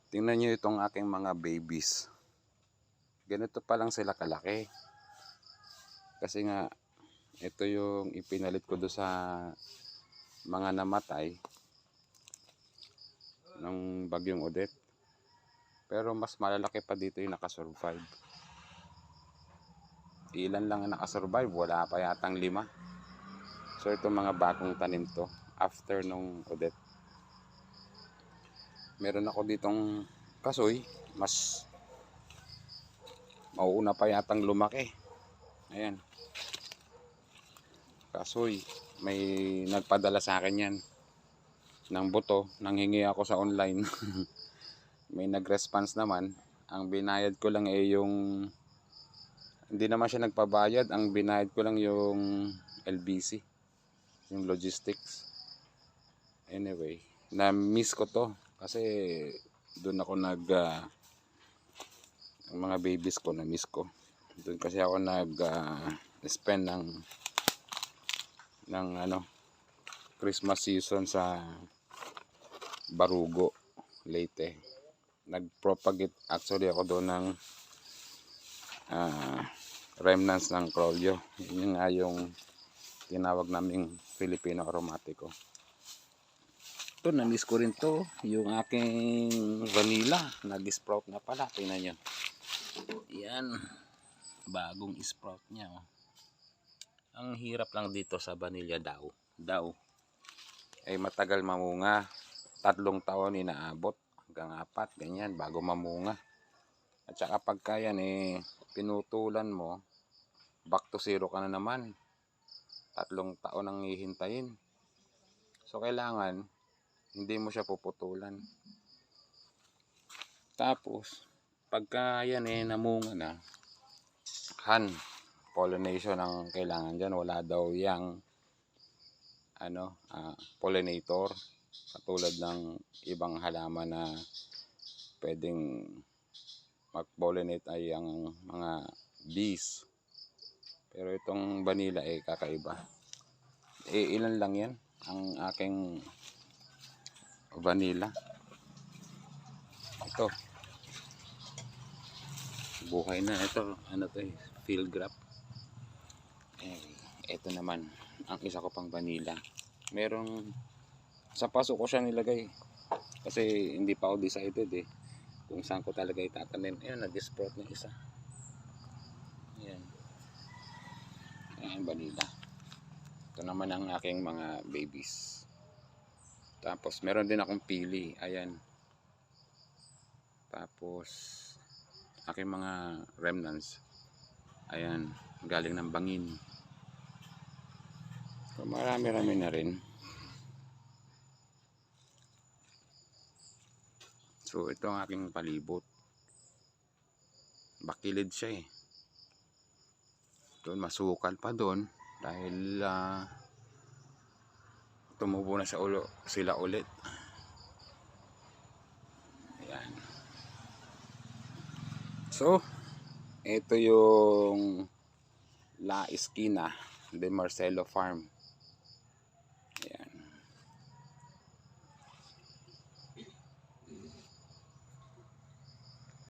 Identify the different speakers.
Speaker 1: Tingnan nyo itong aking mga babies. Ganito pa lang sila kalaki. Kasi nga, ito yung ipinalit ko do sa mga namatay ng bagyong Odette. Pero mas malalaki pa dito yung nakasurvive. Ilan lang ang nakasurvive, wala pa yatang 5. So itong mga bagong tanim to, after nung Odette. Meron ako ditong kasoy, mas mauuna pa yatang lumaki. Ayan. Kasoy, may nagpadala sa akin yan ng buto. Nanghingi ako sa online. May nag-response naman. Ang binayad ko lang yung, hindi naman siya nagpabayad. Ang binayad ko lang yung LBC, yung logistics. Anyway, na-miss ko to. Kasi doon ako ang mga babies ko na-miss ko. Doon kasi ako spend ng Christmas season sa Barugo, Leyte. Nag-propagate actually ako doon ng remnants ng Crollo. Yun nga yung tinawag naming Filipino aromatico. Ito, na-miss ko rin to. Yung aking vanilla, nag-sprout na pala. Tingnan nyo. Yan. Bagong sprout niya. Oh. Ang hirap lang dito sa vanilla daw. Ay matagal mamunga. 3 taon inaabot. Hanggang 4, ganyan, bago mamunga. At saka pagka yan pinutulan mo, back to zero ka na naman. 3 taon ang hihintayin. So kailangan hindi mo siya puputulan. Tapos pagka yan namunga na, hand pollination ang kailangan dyan. Wala daw yang pollinator katulad ng ibang halaman na pwedeng mag-pollinate ay ang mga bees. Pero itong vanilla kakaiba. Ilan lang yan ang aking vanilla. Ito buhay na. Ito field graft. Ito naman ang isa ko pang vanilla. Merong sa paso ko siya nilagay kasi hindi pa ako decided kung saan ko talaga itatanim. Ayun, nag-sprout na isa. Ayan. Ayan, vanilla. Ito naman ang aking mga babies. Tapos meron din akong pili. Ayan. Tapos aking mga remnants. Ayan, galing ng bangin. So, marami-rami na rin. So ito ang aking palibot. Bakilid siya Doon masukal pa doon dahil tumubo na sila ulit. Ayan. So ito yung La Esquina de Marcelo Farm.